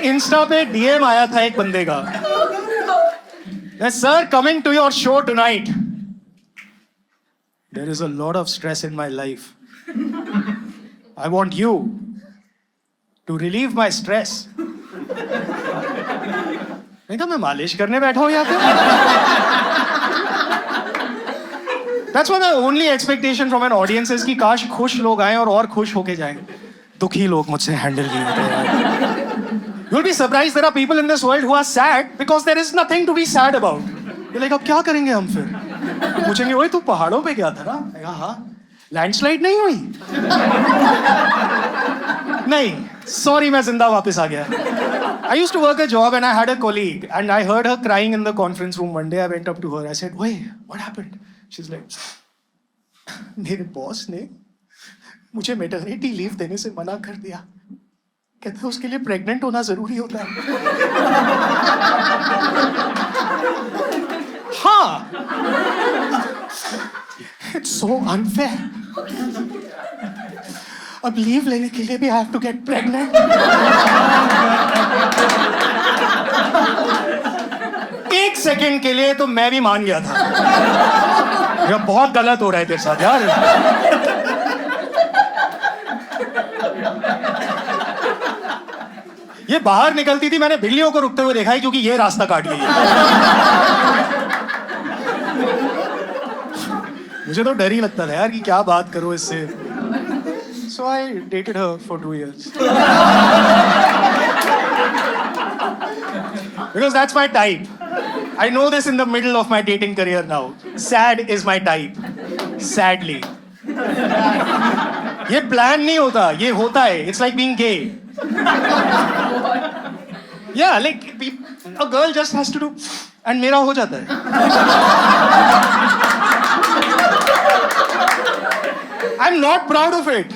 Insta पे DM आया था एक बंदे का, sir coming to your show tonight, there is a lot of stress in my life, I want you to relieve my stress. नहीं कहा मैं मालिश करने बैठा हूं यहाँ पे। That's what the only expectation from an audience is कि काश खुश लोग आए और खुश होके जाएं। दुखी लोग मुझसे हैंडल नहीं होते यार। You'll be surprised there are people in this world who are sad because there is nothing to be sad about. You're like अब क्या करेंगे हम फिर? पूछेंगे ओए तू पहाड़ों पे गया था ना? हाँ। लैंडस्लाइड नहीं हुई? नहीं, सॉरी मैं जिंदा वापस आ गया। I used to work a job and I had a colleague and I heard her crying in the conference room one day. I went up to her. I said, "Wait, what happened?" She's like, मेरे boss ने मुझे maternity leave देने से मना कर दिया। कहता है उसके लिए प्रेग्नेंट होना जरूरी होता है। हाँ, it's so unfair. अब लीव लेने के लिए भी I have to get pregnant. एक सेकंड के लिए तो मैं भी मान गया था, ये बहुत गलत हो रहा है तेरे साथ यार। ये बाहर निकलती थी, मैंने बिल्लियों को रुकते हुए देखा है क्योंकि ये रास्ता काट गई है। मुझे तो डर ही लगता था यार कि क्या बात करो इससे। So I dated her for 2 years. Because that's my type. I know this in the middle of my dating career now. Sad is my type. Sadly. ये प्लान नहीं होता, ये होता है. It's like being gay. Yeah, like a girl just has to do, and मेरा हो जाता है. I'm not proud of it.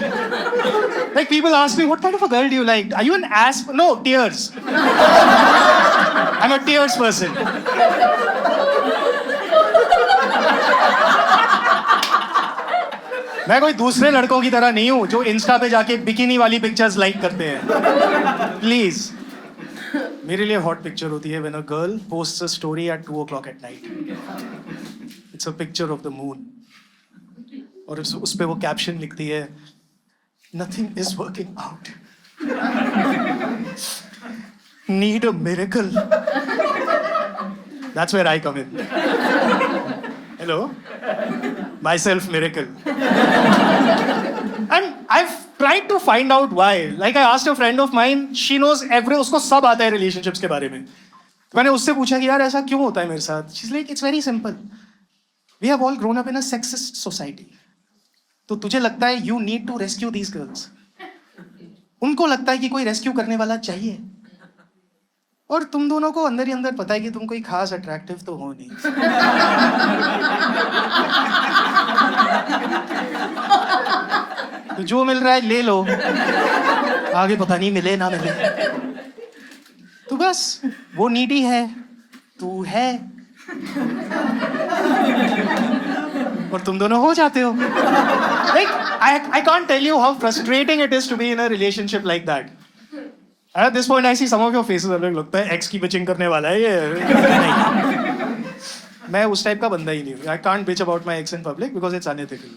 Like people ask me, what kind of a girl do you like? Are you an ass? No, tears. I'm a tears person. मैं कोई दूसरे लड़कों की तरह नहीं हूं जो इंस्टा पे जाके बिकिनी वाली पिक्चर्स लाइक करते हैं। प्लीज, मेरे लिए हॉट पिक्चर होती है when a girl posts a story at 2 o'clock at night. It's a picture of the moon. और उस पे वो कैप्शन लिखती है, nothing is working out. Need a miracle. That's where I come in. Hello? Myself miracle. And I've tried to find out why. Like I asked a friend of mine, she knows उसको सब आता है relationships के बारे में. तो मैंने उससे पूछा कि यार ऐसा क्यों होता है मेरे साथ? She's like, it's very simple. We have all grown up in a sexist society. तो तुझे लगता है you need to rescue these girls. उनको लगता है कि कोई रेस्क्यू करने वाला चाहिए, और तुम दोनों को अंदर ही अंदर पता है कि तुम कोई खास अट्रैक्टिव तो हो नहीं। तो जो मिल रहा है ले लो, आगे पता नहीं मिले ना मिले। तो बस वो नीडी है, तू है, और तुम दोनों हो जाते हो। Like I can't tell you how frustrating it is to be in a relationship like that. At this point I see some of your faces, अलग लगता है एक्स की बिचिंग करने वाला है ये। नहीं, मैं उस टाइप का बंदा ही नहीं हूँ। I can't bitch about my ex in public because it's unethical.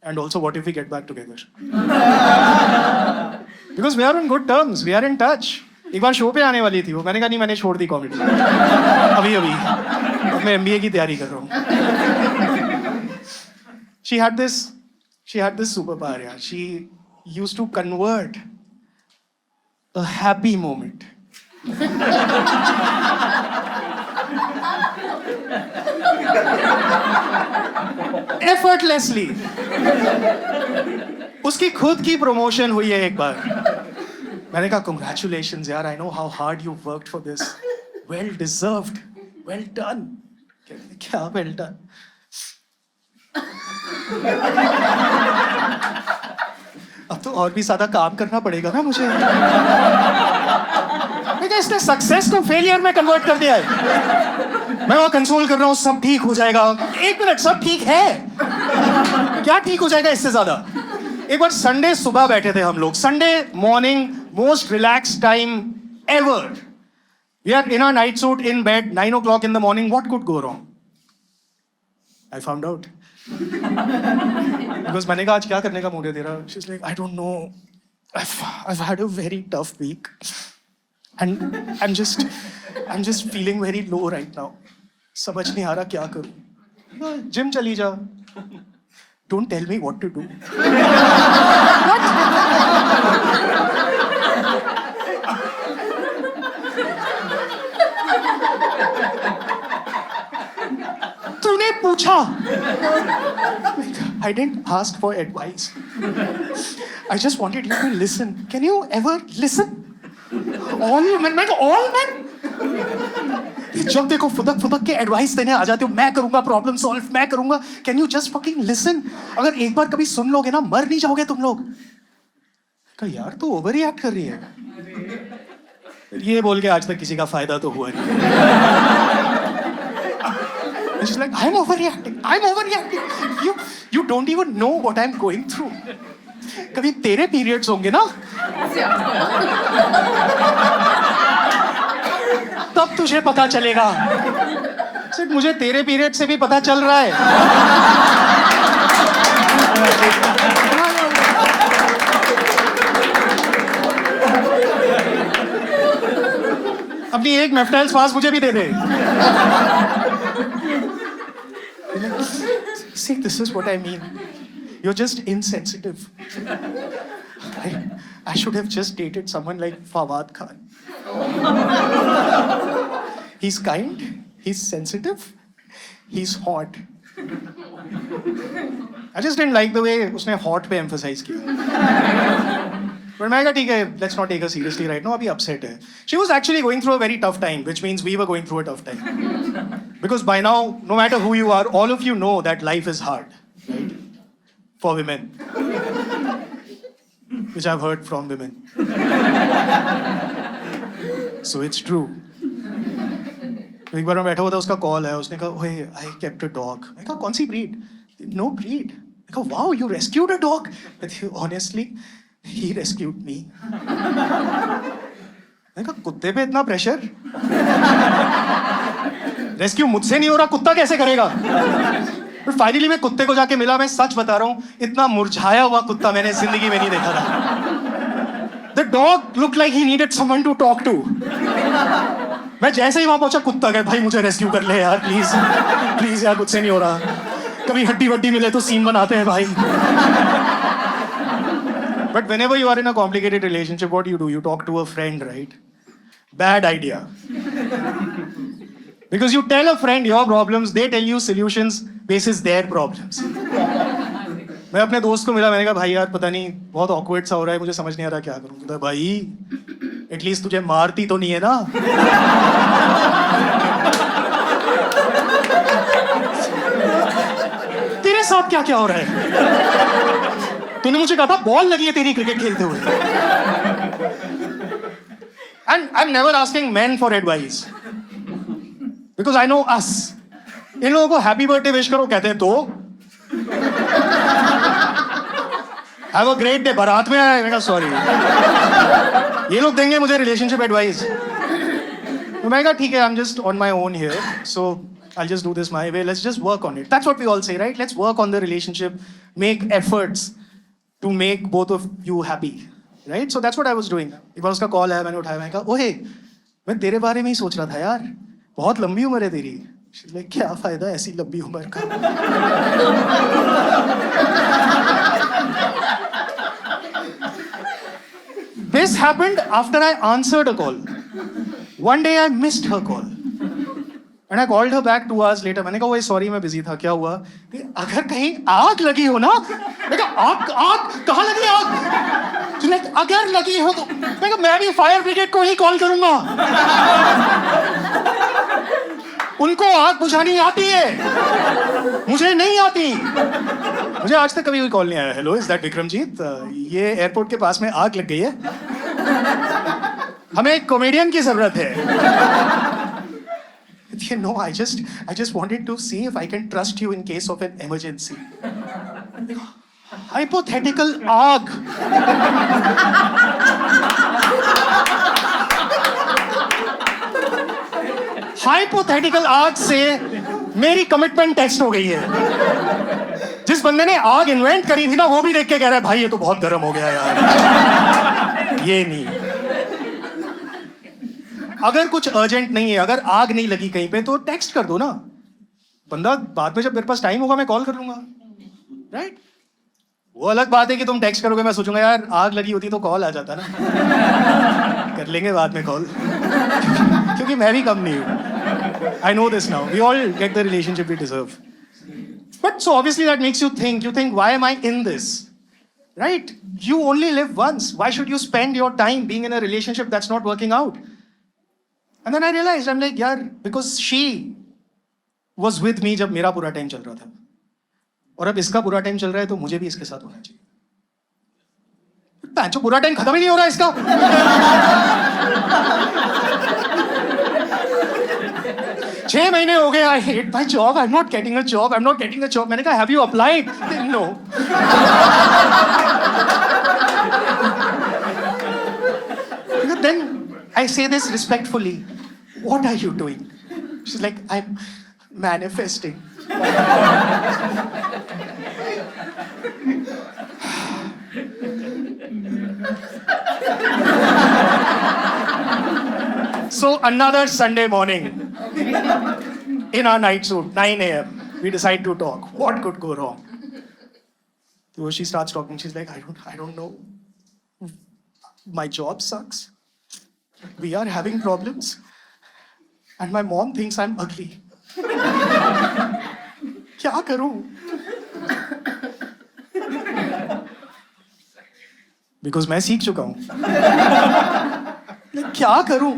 And also, what if we get back together? Because we are on good terms, we are in touch. एक बार शो पे आने वाली थी वो, मैंने कहा नहीं, मैंने छोड़ दी कॉमेडी अभी अब मैं MBA की तैयारी कर रहा हूँ। She had this superpower, yeah. She used to convert a happy moment effortlessly. उसकी खुद की प्रमोशन हुई है एक बार, मैंने कहा congratulations यार, I know how hard you worked for this, well deserved, well done. क्या well done? अब तो और भी ज्यादा काम करना पड़ेगा ना मुझे। इसने सक्सेस को फेलियर में कन्वर्ट कर दिया है। मैं वहां कंसोल कर रहा हूं, सब ठीक हो जाएगा। 1 मिनट, सब ठीक है क्या ठीक हो जाएगा इससे ज्यादा? एक बार संडे सुबह बैठे थे हम लोग, Sunday morning most relaxed time ever. We are in our night suit in bed, 9 o'clock in the morning. What could go wrong? I found out. Because मैंने कहा आज क्या करने का मूड है तेरा? She's like, I don't know. I've had a very tough week. And I'm just feeling very low right now. समझ नहीं आ रहा क्या करूं. Gym चली जा. Don't tell me what to do. तूने पूछा. I didn't ask for advice. I just wanted you to listen. Can you ever listen? All men, all men. जब देखो फुदक फुदक के एडवाइस देने आ जाते हो, मैं करूंगा प्रॉब्लम सॉल्व, मैं करूंगा. Can you just fucking listen? अगर एक बार कभी सुन लोगे ना, मर नहीं जाओगे तुम लोग. कहा यार तू ओवर रिएक्ट कर रही है. ये बोल के आज तक किसी का फायदा तो हुआ नहीं. She's like, I'm overreacting. You don't even know what I'm going through. कभी तेरे periods होंगे ना, तब तुझे पता चलेगा. सिर्फ मुझे तेरे पीरियड से भी पता चल रहा है. अपनी एक मेफ्टाइल श्वास मुझे भी दे दे. See, this is what I mean. You're just insensitive. I should have just dated someone like Fawad Khan. He's kind, he's sensitive, he's hot. I just didn't like the way उसने hot पे emphasize किया. But मैं कहा ठीक है, let's not take her seriously right now. अभी upset है. She was actually going through a very tough time, which means we were going through a tough time. Because by now, no matter who you are, all of you know that life is hard, right? For women. Which I've heard from women. So it's true. एक बार मैं बैठा हुआ था, उसका call है, उसने कहा ओए आई केप्ट अ डॉग. मैं कहा कौन सी ब्रीड? No breed. मैं कहा wow you rescued a dog. Honestly he rescued me. मैं कहा कुत्ते पे इतना प्रेशर? रेस्क्यू मुझसे नहीं हो रहा, कुत्ता कैसे करेगा? पर फाइनली मैं कुत्ते को जाके मिला. मैं सच बता रहा हूं, इतना मुरझाया हुआ कुत्ता मैंने जिंदगी में नहीं देखा था. The dog looked like he needed someone to talk to. मैं जैसे ही वहां पहुंचा, कुत्ता गया भाई मुझे रेस्क्यू कर ले यार प्लीज प्लीज यार, मुझसे नहीं हो रहा. कभी हड्डी वड्डी मिले तो सीन बनाते हैं भाई. But whenever you are in a complicated relationship, what do? You talk to a friend, right? Bad idea. Because you tell a friend your problems, they tell you solutions basis their problems. मैं अपने दोस्त को मिला, मैंने कहा भाई यार पता नहीं बहुत awkward सा हो रहा है, मुझे समझ नहीं आ रहा क्या करूं. तो भाई एटलीस्ट तुझे मारती तो नहीं है ना? तेरे साथ क्या क्या हो रहा है? तूने मुझे कहा था बॉल लगी है तेरी क्रिकेट खेलते हुए. And I'm never asking men for advice. Because I know us. इन लोगों को हैप्पी बर्थडे विश करो कहते हैं तो हैव अ ग्रेट डे. बारात में आया, मैंने सॉरी, ये लोग देंगे मुझे रिलेशनशिप एडवाइस. तो मैं कहा ठीक है, I am just on my own here, so I'll just do this my way. Let's just work on it. That's what we all say, right? Let's work on the relationship, make efforts to make both of you happy, right? So that's what I was doing. एक बार उसका call आया, मैंने उठाया, मैंने कहा ओहे मैं तेरे बारे में ही सोच रहा था यार, बहुत लंबी उम्र है तेरी. She's like, क्या फायदा ऐसी लंबी उम्र का? This happened after I answered a call. One day I missed her call. And I called her back 2 hours later. मैंने कहा वही सॉरी मैं बिजी था, क्या हुआ? अगर कहीं आग लगी हो ना, मैं कहा आग कहाँ लगी आग? तो like, अगर लगी हो तो मैं कहा मैं भी फायर ब्रिगेड को ही कॉल करूंगा. उनको आग बुझानी आती है, मुझे नहीं आती. मुझे आज तक कभी कोई कॉल नहीं आया. Hello is that Vikramjit? ये एयरपोर्ट के पास में आग लग गई है, हमें एक कॉमेडियन की जरूरत है. You know, I just wanted to see if I can trust you in case of an emergency. Hypothetical आग. हाइपोथेटिकल आग से मेरी कमिटमेंट टेस्ट हो गई है। जिस बंदे ने आग इन्वेंट करी थी ना, वो भी देख के कह रहा है भाई ये तो बहुत गर्म हो गया यार। ये नहीं, अगर कुछ अर्जेंट नहीं है, अगर आग नहीं लगी कहीं पे, तो टेक्स्ट कर दो ना। बंदा बाद में जब मेरे पास टाइम होगा मैं कॉल कर लूंगा, राइट? वो अलग बात है कि तुम टेक्स्ट करोगे, मैं सोचूंगा यार आग लगी होती तो कॉल आ जाता ना। कर लेंगे बाद में कॉल। क्योंकि मैं भी कम नहीं हूं। I know this now, we all get the relationship we deserve. But so obviously that makes you think why am I in this, right? You only live once. Why should you spend your time being in a relationship that's not working out? And then I realized, I'm like, यार, because she was with me जब मेरा बुरा time चल रहा था, और अब इसका बुरा टाइम चल रहा है, तो मुझे भी इसके साथ होना चाहिए। जो बुरा टाइम खत्म ही नहीं हो रहा इसका। 6 महीने हो गए, I hate my job, I'm not getting a job, I'm not getting a job। मैंने कहा, have you applied? No। Then I say this respectfully, what are you doing? She's like, I'm manifesting। So another Sunday morning, in our night suit, 9 a.m., we decide to talk. What could go wrong? So she starts talking. She's like, I don't know. My job sucks. We are having problems. And my mom thinks I'm ugly. क्या करूं? Because मैं सीख चुका हूं। क्या करूं?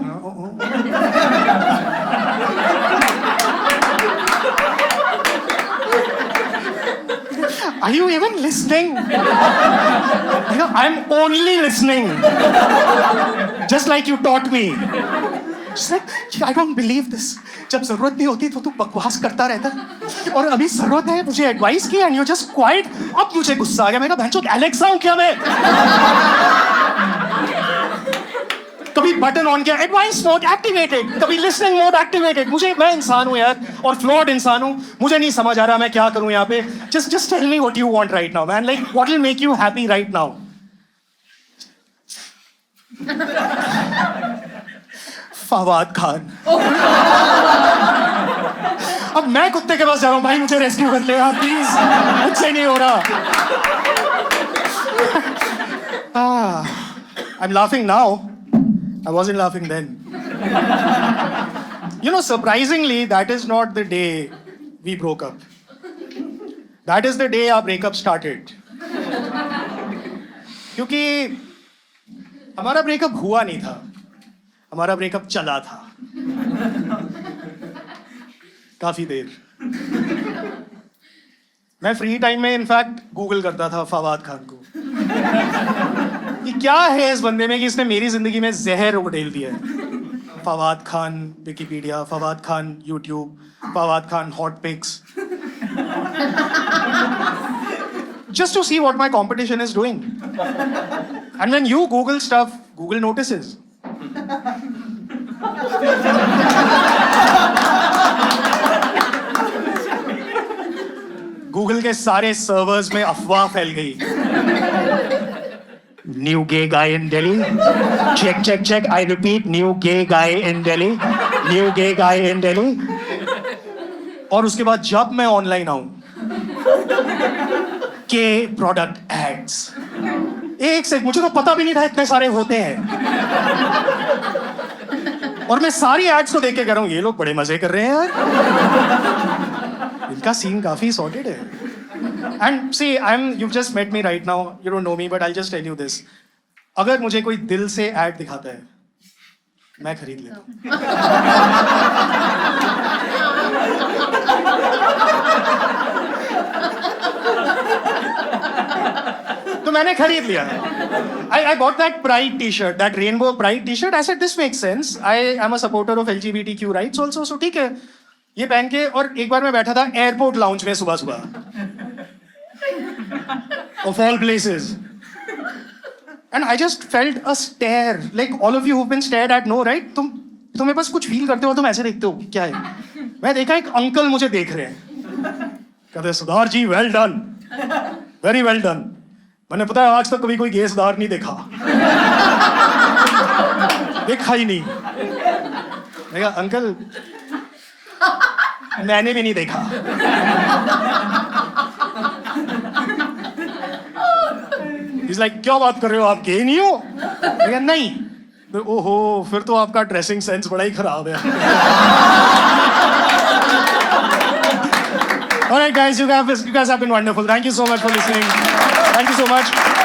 Are you even listening? I'm only listening. Just like you taught me. She's like, I don't believe this. जब जरूरत नहीं होती तो तू बकवास करता रहता, और अभी जरूरत है, मुझे एडवाइस की एंड यू जस्ट क्वाइट। अब मुझे गुस्सा आ गया। मैं कहा भैंचोद एलेक्सा हूं क्या मैं? कभी बटन ऑन किया, एडवाइस मोड एक्टिवेटेड, कभी लिसनिंग मोड एक्टिवेटेड। मैं इंसान हूं यार, और फ्लॉड इंसान हूं। मुझे नहीं समझ आ रहा मैं क्या करूं यहाँ पे। Just tell me what you want right now man, like what will make you happy right now. Fawad Khan. अब मैं कुत्ते के पास जा रहा हूं, भाई मुझे रेस्क्यू कर ले प्लीज, मुझसे नहीं हो रहा। I'm laughing now. I wasn't laughing then. You know, surprisingly, that is not the day we broke up. That is the day our breakup started. क्योंकि हमारा ब्रेकअप हुआ नहीं था, हमारा ब्रेकअप चला था काफी देर। मैं फ्री टाइम में इनफैक्ट गूगल करता था फवाद खान को, कि क्या है इस बंदे में कि इसने मेरी जिंदगी में जहर उड़ेल दिया है। Fawad Khan Wikipedia, Fawad Khan YouTube, Fawad Khan hot pics, just to see what my competition is doing. And when you Google stuff, Google notices. Google के सारे सर्वर्स में अफवाह फैल गई। New gay guy in Delhi. Check, check, check. I repeat, new gay guy in Delhi. New gay guy in Delhi. और उसके बाद जब मैं ऑनलाइन आऊं, के प्रोडक्ट एड्स, एक से मुझे तो पता भी नहीं था इतने सारे होते हैं। और मैं सारी एड्स को देख के कह रहा हूं ये लोग बड़े मजे कर रहे हैं यार, इनका सीन काफी सॉर्टेड है। And see you just met me right now, you don't know me, but I just tell you this, अगर मुझे कोई दिल से एड दिखाता है मैं खरीद लेता हूं। तो मैंने खरीद लिया। I bought that Pride T-shirt, that Rainbow Pride T-shirt. I said this makes sense. I am a supporter of LGBTQ rights also, so ठीक है ये पहन के। और एक बार मैं बैठा था एयरपोर्ट लाउंज में सुबह सुबह, of all places, and I just felt a stare, like all of you who've been stared at know, right? तुम तो मेरे पास कुछ फील करते हो तुम ऐसे देखते हो क्या है? मैं देखा एक अंकल मुझे देख रहे हैं, कहते सुधार जी well done, very well done. मैंने पता है आज तक कभी कोई गे सुधार नहीं देखा, देखा ही नहीं। मैं कहा अंकल मैंने भी नहीं देखा। He's like, क्या बात कर रहे हो आप गे नहीं हो? मैं कहा नहीं। तो ओहो फिर तो आपका ड्रेसिंग सेंस बड़ा ही खराब है। All right guys, you guys have been wonderful. Thank you so much for listening. Thank you so much.